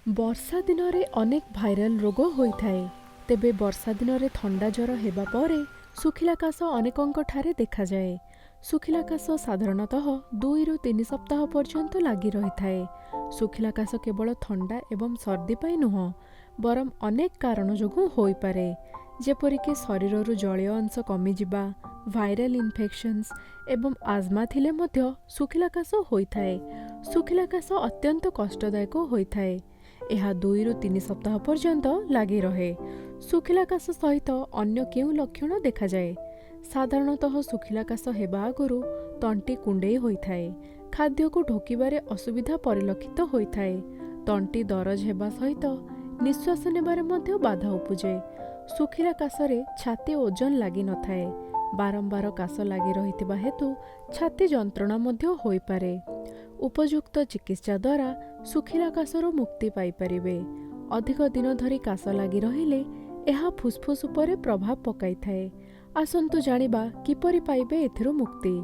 ବର୍ଷା ଦିନରେ ଅନେକ ଭାଇରାଲ ରୋଗ ହୋଇଥାଏ। ତେବେ ବର୍ଷା ଦିନରେ ଥଣ୍ଡା ଜ୍ୱର ହେବା ପରେ ଶୁଖିଲା କାଶ ଅନେକଙ୍କଠାରେ ଦେଖାଯାଏ। ଶୁଖିଲା କାଶ ସାଧାରଣତଃ 2ରୁ 3 ସପ୍ତାହ ପର୍ଯ୍ୟନ୍ତ ଲାଗି ରହିଥାଏ। ଶୁଖିଲା କାଶ କେବଳ ଥଣ୍ଡା ଏବଂ ସର୍ଦ୍ଦି ପାଇଁ ନୁହଁ, ବରଂ ଅନେକ କାରଣ ଯୋଗୁଁ ହୋଇପାରେ, ଯେପରିକି ଶରୀରରୁ ଜଳୀୟ ଅଂଶ କମିଯିବା, ଭାଇରାଲ ଇନଫେକ୍ସନ୍ସ ଏବଂ ଆଜ୍ମା ଥିଲେ ମଧ୍ୟ ଶୁଖିଲା କାଶ ହୋଇଥାଏ। ଶୁଖିଲା କାଶ ଅତ୍ୟନ୍ତ କଷ୍ଟଦାୟକ ହୋଇଥାଏ। ଏହା 2ରୁ 3 ସପ୍ତାହ ପର୍ଯ୍ୟନ୍ତ ଲାଗି ରହେ। ଶୁଖିଲା କାଶ ସହିତ ଅନ୍ୟ କେଉଁ ଲକ୍ଷଣ ଦେଖାଯାଏ? ସାଧାରଣତଃ ଶୁଖିଲା କାଶ ହେବା ଆଗରୁ ତଣ୍ଟି କୁଣ୍ଡେଇ ହୋଇଥାଏ। ଖାଦ୍ୟକୁ ଢୋକିବାରେ ଅସୁବିଧା ପରିଲକ୍ଷିତ ହୋଇଥାଏ। ତଣ୍ଟି ଦରଜ ହେବା ସହିତ ନିଶ୍ୱାସ ନେବାରେ ମଧ୍ୟ ବାଧା ଉପୁଜେ। ଶୁଖିଲା କାଶରେ ଛାତି ଓଜନ ଲାଗିନଥାଏ। ବାରମ୍ବାର କାଶ ଲାଗି ରହିଥିବା ହେତୁ ଛାତି ଯନ୍ତ୍ରଣା ମଧ୍ୟ ହୋଇପାରେ। ଉପଯୁକ୍ତ ଚିକିତ୍ସା ଦ୍ୱାରା ଶୁଖିଲା କାଶରୁ ମୁକ୍ତି ପାଇପାରିବେ। ଅଧିକ ଦିନ ଧରି କାଶ ଲାଗି ରହିଲେ ଏହା ଫୁସ୍ଫୁସ୍ ଉପରେ ପ୍ରଭାବ ପକାଇଥାଏ। ଆସନ୍ତୁ ଜାଣିବା କିପରି ପାଇବେ ଏଥିରୁ ମୁକ୍ତି।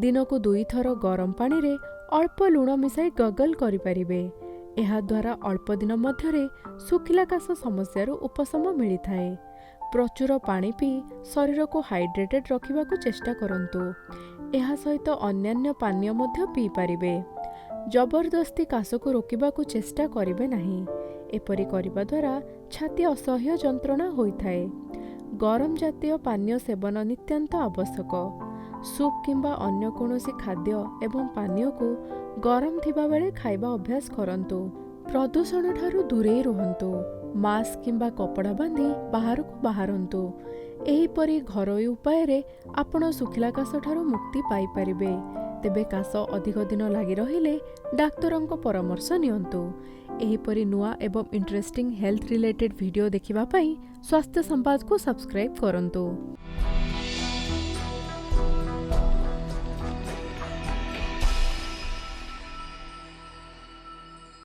ଦିନକୁ 2 ଥର ଗରମ ପାଣିରେ ଅଳ୍ପ ଲୁଣ ମିଶାଇ ଗଗଲ କରିପାରିବେ। ଏହାଦ୍ୱାରା ଅଳ୍ପ ଦିନ ମଧ୍ୟରେ ଶୁଖିଲା କାଶ ସମସ୍ୟାରୁ ଉପଶମ ମିଳିଥାଏ। ପ୍ରଚୁର ପାଣି ପିଇ ଶରୀରକୁ ହାଇଡ୍ରେଟେଡ୍ ରଖିବାକୁ ଚେଷ୍ଟା କରନ୍ତୁ। ଏହା ସହିତ ଅନ୍ୟାନ୍ୟ ପାନୀୟ ମଧ୍ୟ ପିଇପାରିବେ। ଜବରଦସ୍ତି କାଶକୁ ରୋକିବାକୁ ଚେଷ୍ଟା କରିବେ ନାହିଁ। ଏପରି କରିବା ଦ୍ୱାରା ଛାତି ଅସହ୍ୟ ଯନ୍ତ୍ରଣା ହୋଇଥାଏ। ଗରମ ଜାତୀୟ ପାନୀୟ ସେବନ ନିତାନ୍ତ ଆବଶ୍ୟକ। ସୁପ୍ କିମ୍ବା ଅନ୍ୟ କୌଣସି ଖାଦ୍ୟ ଏବଂ ପାନୀୟକୁ ଗରମ ଥିବାବେଳେ ଖାଇବା ଅଭ୍ୟାସ କରନ୍ତୁ। ପ୍ରଦୂଷଣଠାରୁ ଦୂରେଇ ରୁହନ୍ତୁ। ମାସ୍କ କିମ୍ବା କପଡ଼ା ବାନ୍ଧି ବାହାରକୁ ବାହାରନ୍ତୁ। ଏହିପରି ଘରୋଇ ଉପାୟରେ ଆପଣ ଶୁଖିଲା କାଶଠାରୁ ମୁକ୍ତି ପାଇପାରିବେ। ତେବେ କାଶ ଅଧିକ ଦିନ ଲାଗି ରହିଲେ ଡାକ୍ତରଙ୍କ ପରାମର୍ଶ ନିଅନ୍ତୁ। ଏହିପରି ନୂଆ ଏବଂ ଇଣ୍ଟରେଷ୍ଟିଂ ହେଲ୍ଥ ରିଲେଟେଡ୍ ଭିଡ଼ିଓ ଦେଖିବା ପାଇଁ ସ୍ୱାସ୍ଥ୍ୟ ସମ୍ବାଦକୁ ସବସ୍କ୍ରାଇବ୍ କରନ୍ତୁ।